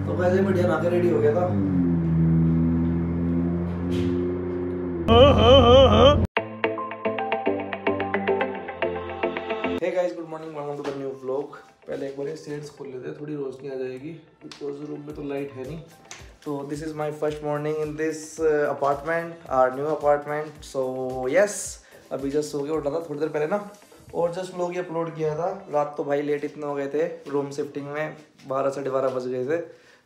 तो वैसे बढ़िया नहा के रेडी हो गया था। Hey guys, good morning, welcome to the new vlog. पहले एक बार शेड्स खोल लेते हैं, थोड़ी रोशनी आ जाएगी बिकॉज रूम में तो लाइट है नहीं। तो this is my first morning in this apartment, our new apartment. So yes, अभी जस्ट सो के उठा था थोड़ी देर पहले ना, और जस्ट व्लॉग ही अपलोड किया था। रात तो भाई लेट इतने हो गए थे, रूम शिफ्टिंग में 12 साढ़े 12 बज गए थे,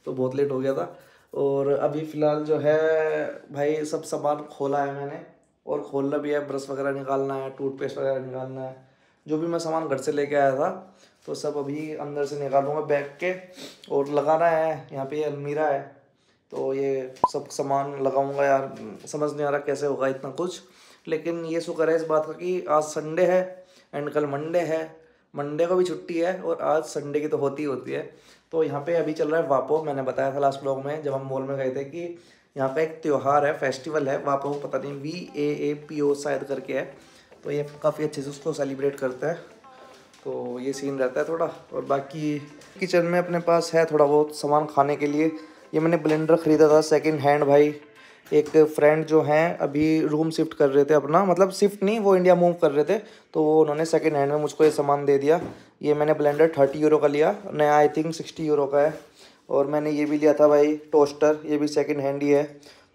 तो बहुत लेट हो गया था। और अभी फ़िलहाल जो है भाई सब सामान खोला है मैंने, और खोलना भी है, ब्रश वगैरह निकालना है, टूथपेस्ट वगैरह निकालना है, जो भी मैं सामान घर से लेके आया था तो सब अभी अंदर से निकालूंगा बैग के, और लगाना है। यहाँ पे अलमीरा है तो ये सब सामान लगाऊंगा यार। समझ नहीं आ रहा कैसे होगा इतना कुछ, लेकिन ये शुक्र है इस बात का कि आज संडे है एंड कल मंडे है। मंडे को भी छुट्टी है और आज संडे की तो होती है। तो यहाँ पे अभी चल रहा है वापो। मैंने बताया था लास्ट ब्लॉग में जब हम मॉल में गए थे कि यहाँ पे एक त्यौहार है, फेस्टिवल है वापो, पता नहीं VAAPO शायद करके है। तो ये काफ़ी अच्छे से उसको सेलिब्रेट करते हैं, तो ये सीन रहता है थोड़ा। और बाकी किचन में अपने पास है थोड़ा बहुत सामान खाने के लिए। ये मैंने ब्लेंडर ख़रीदा था सेकंड हैंड भाई। एक फ्रेंड जो हैं अभी रूम शिफ्ट कर रहे थे अपना, मतलब शिफ्ट नहीं, वो इंडिया मूव कर रहे थे, तो वो उन्होंने सेकंड हैंड में मुझको ये सामान दे दिया। ये मैंने ब्लेंडर 30 यूरो का लिया, नया आई थिंक 60 यूरो का है। और मैंने ये भी लिया था भाई टोस्टर, ये भी सेकंड हैंड ही है।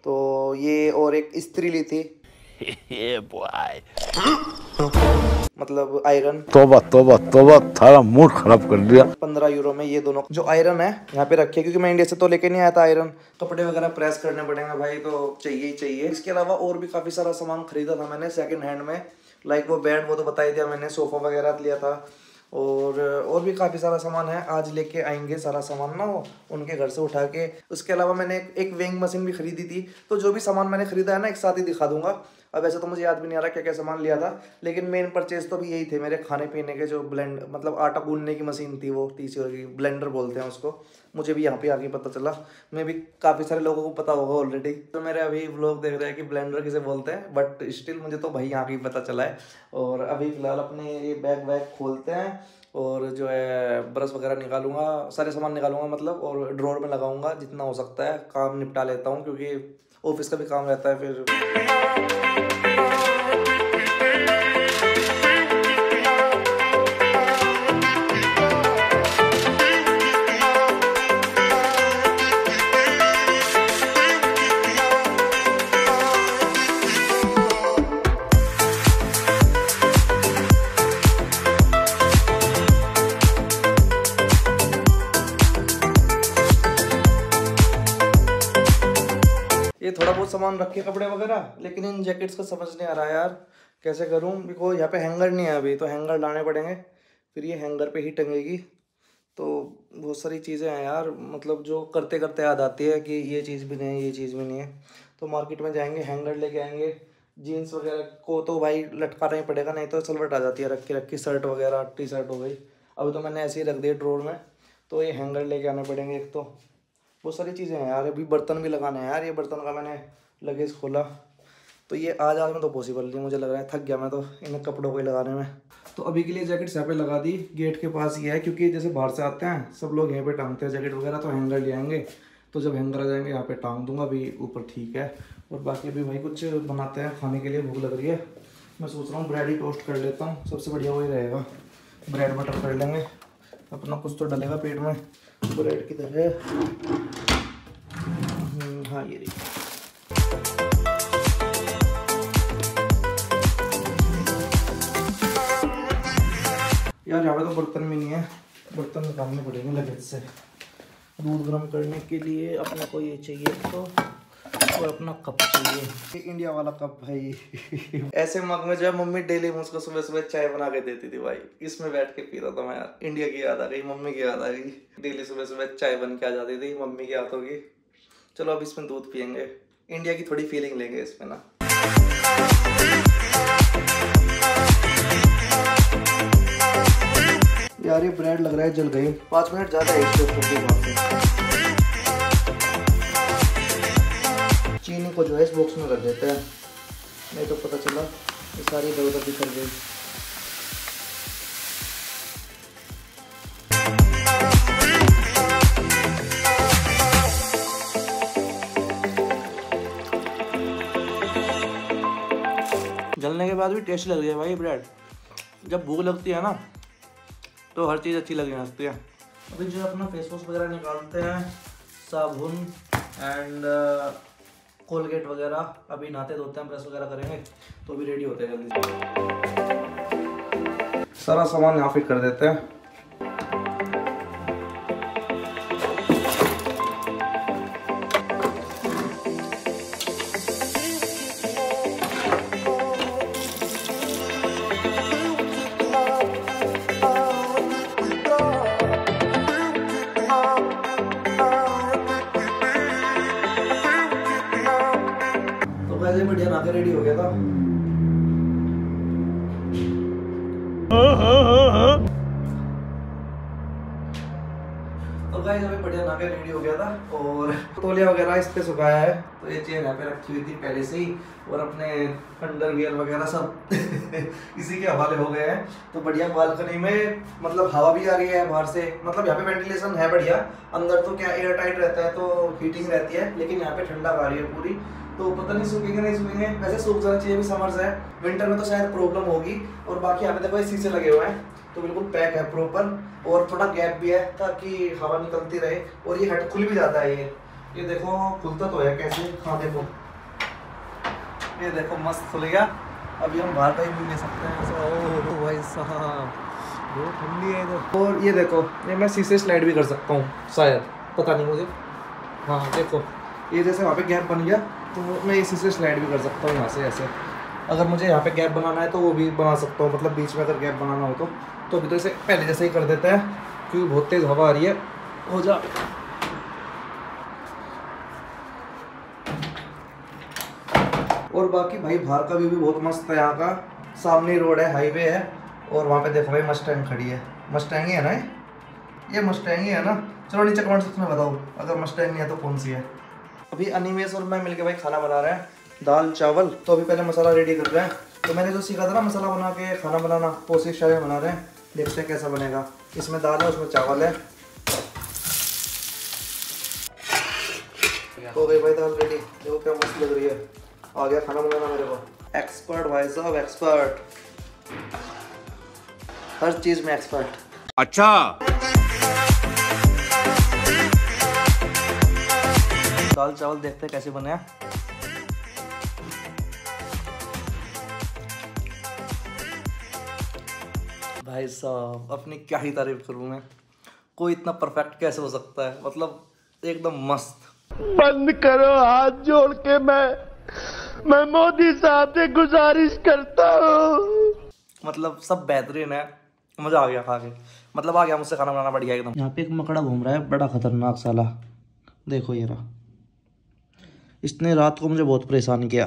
तो ये और एक इस्त्री ली थी मतलब आयरन। तोबा तोबा तोबा, थारा मूड खराब कर दिया। 15 यूरो में ये दोनों जो आयरन है यहाँ पे रखे, क्योंकि मैं इंडिया से तो लेके नहीं आया था आयरन। कपड़े वगैरह प्रेस करने पड़ेंगे भाई, तो चाहिए ही चाहिए। इसके अलावा और भी काफ़ी सारा सामान खरीदा था मैंने सेकंड हैंड में, लाइक वो बेड, वो तो बता ही दिया मैंने, सोफ़ा वगैरह लिया था, और भी काफ़ी सारा सामान है। आज लेके आएंगे सारा सामान ना वो उनके घर से उठा के। उसके अलावा मैंने एक वेइंग मशीन भी खरीदी थी। तो जो भी सामान मैंने खरीदा है ना एक साथ ही दिखा दूंगा। अब वैसे तो मुझे याद भी नहीं आ रहा क्या क्या सामान लिया था, लेकिन मेन परचेज तो भी यही थे मेरे खाने पीने के। जो ब्लेंड मतलब आटा गूंदने की मशीन थी, वो 30 यूरो की, ब्लेंडर बोलते हैं उसको। मुझे भी यहाँ पे आके पता चला, मैं भी काफ़ी सारे लोगों को पता होगा ऑलरेडी। तो मेरे अभी व्लॉग देख रहे हैं कि ब्लेंडर किसे बोलते हैं, बट स्टिल मुझे तो भाई यहाँ के पता चला है। और अभी फ़िलहाल अपने ये बैग वैग खोलते हैं, और जो है ब्रश वगैरह निकालूंगा, सारे सामान निकालूंगा मतलब, और ड्रॉर में लगाऊंगा जितना हो सकता है। काम निपटा लेता हूँ क्योंकि ऑफिस का भी काम रहता है फिर। ये थोड़ा बहुत सामान रखे कपड़े वगैरह, लेकिन इन जैकेट्स का समझ नहीं आ रहा यार कैसे करूं, बिकॉज यहाँ पे हैंगर नहीं है अभी, तो हैंगर लाने पड़ेंगे, फिर ये हैंगर पे ही टंगेगी। तो बहुत सारी चीज़ें हैं यार, मतलब जो करते करते याद आती है कि ये चीज़ भी नहीं है, ये चीज़ भी नहीं है। तो मार्केट में जाएंगे, हैंगर लेके आएंगे। जीन्स वगैरह को तो भाई लटकाना ही पड़ेगा, नहीं तो सलवट आ जाती है रख के। शर्ट वगैरह टी शर्ट हो गई, अभी तो मैंने ऐसे ही रख दिए ड्रॉर में। तो ये हैंगर लेके आने पड़ेंगे। एक तो बहुत सारी चीज़ें हैं यार, अभी बर्तन भी लगाने हैं यार। ये बर्तन का मैंने लगेज खोला, तो ये आज में तो पॉसिबल नहीं, मुझे लग रहा है थक गया मैं तो इन कपड़ों को ही लगाने में। तो अभी के लिए जैकेट यहाँ पे लगा दी, गेट के पास ही है, क्योंकि जैसे बाहर से आते हैं सब लोग यहीं पे टांगते हैं जैकेट वगैरह, तो हैंगर ले आएंगे। तो जब हैंगर आ जाएंगे यहाँ पे टांग दूंगा, अभी ऊपर ठीक है। और बाकी अभी भाई कुछ बनाते हैं खाने के लिए, भूख लग रही है। मैं सोच रहा हूँ ब्रेड ही टोस्ट कर लेता हूँ, सबसे बढ़िया वही रहेगा। ब्रेड बटर कर लेंगे, अपना कुछ तो डलेगा पेट में। ब्रेड किधर है? हाँ ये देखिए। यार यहाँ पे तो बर्तन भी नहीं है, बर्तन निकालने पड़ेंगे लगेज से। दूध गर्म करने के लिए अपने को ये चाहिए, तो और अपना कप चाहिए, इंडिया वाला कप भाई। ऐसे मग में जो है मम्मी डेली मुझको सुबह सुबह चाय बना के देती थी भाई, इसमें बैठ के पीता था मैं यार। इंडिया की याद आ गई, मम्मी की याद आ गई। डेली सुबह सुबह चाय बन के आ जाती थी मम्मी के हाथों की। चलो अब इसमें दूध पियेंगे, इंडिया की थोड़ी फीलिंग लेंगे इसमें ना। यार ये ब्रेड लग रहा है जल गई, 5 मिनट ज़्यादा है इसके ऊपर की। चीनी को जो है इस बॉक्स में रख देते हैं, नहीं तो पता चला ये सारी इधर उधर बिखर गई। बाद भी टेस्ट लग रही है भाई ब्रेड। जब भूख लगती है ना तो हर चीज़ अच्छी लगने लगती है। अभी जो अपना फेस वॉश वगैरह निकालते हैं, साबुन एंड कोलगेट वगैरह, अभी नहाते धोते हैं, ब्रश वगैरह करेंगे तो अभी रेडी होते हैं जल्दी से। सारा सामान यहाँ फिट कर देते हैं। बढ़िया नहा के रेडी हो गया था। तो गाइस अभी बढ़िया नहा के रेडी हो गया था और तौलिया वगैरह इस पे सुखाया है। तो ये चेयर यहाँ पे रखी हुई थी पहले से ही और अपने अंडरवियर वगैरह सब इसी के हवाले हो गए हैं। तो बढ़िया बालकनी में मतलब हवा भी आ रही है बाहर से, मतलब यहाँ पे वेंटिलेशन है बढ़िया। अंदर तो क्या एयर टाइट रहता है तो हीटिंग रहती है, लेकिन यहाँ पे ठंडा आ रही है पूरी। तो पता नहीं सूखेंगे नहीं सूखेंगे, वैसे सूख जाना चाहिए, भी समर्स है। विंटर में तो शायद प्रॉब्लम होगी। और बाकी यहाँ पे देखो ये शीशे लगे हुए हैं तो बिल्कुल पैक है प्रॉपर, और थोड़ा गैप भी है ताकि हवा निकलती रहे। और ये हट खुल भी जाता है, ये देखो खुलता तो है कैसे। हाँ देखो, ये देखो मस्त खुल गया। अभी हम बाहर का ही भी ले सकते हैं। ओह भाई साहब बहुत ठंडी है इधर। और ये देखो, ये मैं शीशे स्लाइड भी कर सकता हूँ शायद, पता नहीं मुझे। हाँ देखो, ये जैसे वहाँ पे गैप बन गया तो मैं इसी से स्लाइड भी कर सकता हूँ यहाँ से ऐसे। अगर मुझे यहाँ पे गैप बनाना है तो वो भी बना सकता हूँ, मतलब बीच में अगर गैप बनाना हो तो अभी तो इसे पहले जैसे ही कर देते हैं क्योंकि बहुत तेज़ हवा आ रही है। हो जा। और बाकी भाई बाहर का व्यू भी बहुत मस्त है यहाँ का। सामने रोड है, हाईवे है, और वहाँ पे देखो भाई मस्टैंग खड़ी है। मस्टैंग ही है ना ये मस्टैंग ही है ना। चलो नीचे कमेंट सेक्शन में बताओ अगर मस्टैंग नहीं है तो कौन सी है। अभी अनिमेश और मैं मिलके भाई खाना बना रहे हैं, दाल चावल। तो अभी पहले मसाला रेडी कर रहे हैं। तो मैंने जो सीखा था ना मसाला बना के खाना बनाना, तो उसी स्टाइल में बना रहे हैं। देखते हैं कैसा बनेगा। इसमें दाल है, उसमें चावल है। हो गई भाई दाल रेडी। देखो क्या मस्त लग रही है। आ गया खाना बनाना मेरे को। एक्सपर्ट भाई साहब, एक्सपर्ट, हर चीज में एक्सपर्ट। अच्छा दाल चावल देखते हैं कैसे बने हैं। भाई साहब अपनी क्या ही तारीफ करूं मैं, कोई इतना परफेक्ट कैसे हो सकता है, मतलब एकदम मस्त। बंद करो हाथ जोड़ के, मैं मोदी साहब से गुजारिश करता हूँ। मतलब सब बेहतरीन है, मजा आ गया खा के। मतलब आ गया मुझसे खाना बनाना बढ़िया एकदम। यहाँ पे एक मकड़ा घूम रहा है, बड़ा खतरनाक साला। देखो ये रहा, इसने रात को मुझे बहुत परेशान किया।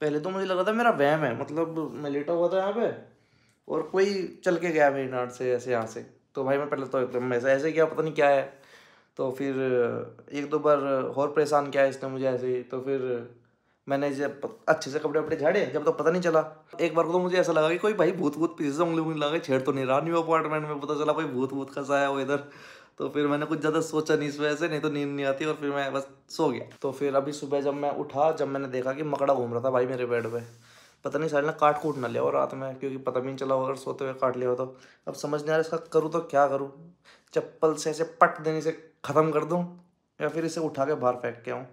पहले तो मुझे लगा था मेरा वहम है, मतलब मैं लेटा हुआ था यहाँ पे और कोई चल के गया मेरी नाट से ऐसे यहाँ से। तो भाई मैं पहले तो एकदम ऐसे किया, पता नहीं क्या है। तो फिर एक दो बार और परेशान किया इसने मुझे ऐसे ही। तो फिर मैंने जब अच्छे से कपड़े वपड़े झाड़े, जब तो पता नहीं चला। एक बार को तो मुझे ऐसा लगा कि कोई भाई भूत पीछे से उंगली लगा छेड़ तो नहीं रहा। न्यू अपार्टमेंट में पता चला कोई भूत खसा है वो इधर। तो फिर मैंने कुछ ज़्यादा सोचा नहीं इस वजह से, नहीं तो नींद नहीं आती, और फिर मैं बस सो गया। तो फिर अभी सुबह जब मैं उठा, जब मैंने देखा कि मकड़ा घूम रहा था भाई मेरे बेड पे। पता नहीं साले ने काट कूट ना लिया और रात में, क्योंकि पता भी नहीं चला अगर सोते हुए काट लिया हो तो। अब समझ नहीं आ रहा इसका करूँ तो क्या करूँ। चप्पल से ऐसे पट देने से ख़त्म कर दूँ या फिर इसे उठा के बाहर फेंक के आऊँ।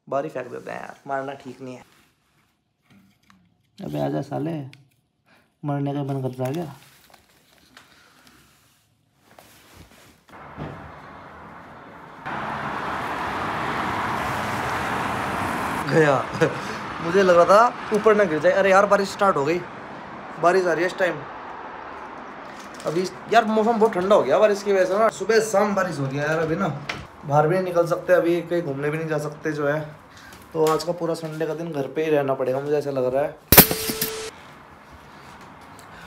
बाहर ही फेंक देते हैं यार, मारना ठीक नहीं है। अबे आजा साले, मरने का मन करता है क्या। गया मुझे लग रहा था ऊपर ना गिर जाए। अरे यार बारिश स्टार्ट हो गई, बारिश आ रही है इस टाइम। अभी यार मौसम बहुत ठंडा हो गया बारिश की वजह से ना। सुबह शाम बारिश हो रही है यार। अभी ना बाहर भी नहीं निकल सकते, अभी कहीं घूमने भी नहीं जा सकते जो है। तो आज का पूरा संडे का दिन घर पे ही रहना पड़ेगा मुझे ऐसा लग रहा है।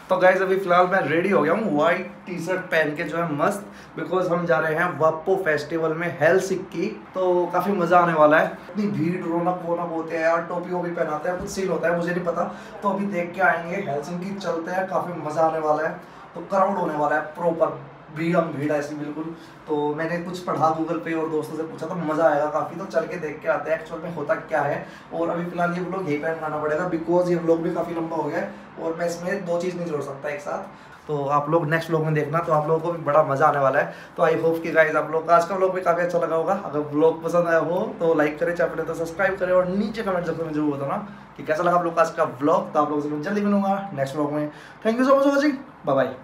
तो गाइज अभी फिलहाल मैं रेडी हो गया हूँ वाइट टी शर्ट पहन के जो है मस्त, बिकॉज हम जा रहे हैं वापो फेस्टिवल में हेलसिंकी। तो काफ़ी मज़ा आने वाला है। इतनी भीड़ रौनक वोनक होते हैं यार, टोपी वोपी पहनाते हैं, कुछ सीन होता है मुझे नहीं पता। तो अभी देख के आएंगे, हेलसिंकी चलते हैं, काफ़ी मज़ा आने वाला है। तो क्राउड होने वाला है प्रॉपर, भीड़ ऐसी बिल्कुल। तो मैंने कुछ पढ़ा गूगल पे और दोस्तों से पूछा तो मज़ा आएगा काफ़ी, तो चल के देख के आते हैं एक्चुअल में होता क्या है। और अभी फिलहाल ये व्लॉग यहीं पर बनाना पड़ेगा बिकॉज ये व्लॉग भी काफ़ी लंबा हो गया है और मैं इसमें 2 चीज़ नहीं जोड़ सकता एक साथ। तो आप लोग नेक्स्ट व्लॉग में देखना, तो आप लोगों को भी बड़ा मजा आने वाला है। तो आई होप कि गाइस आप लोग का आज का व्लॉग भी काफ़ी अच्छा लगा होगा। अगर व्लॉग पसंद आया हो तो लाइक करें, चैनल तो सब्सक्राइब करें और नीचे कमेंट सेक्शन में जरूर बताना कि कैसा लगा आप लोग का आज का व्लॉग। तो आप लोगों से मैं जल्दी मिलूंगा नेक्स्ट व्लॉग में। Thank you so much for watching, bye bye.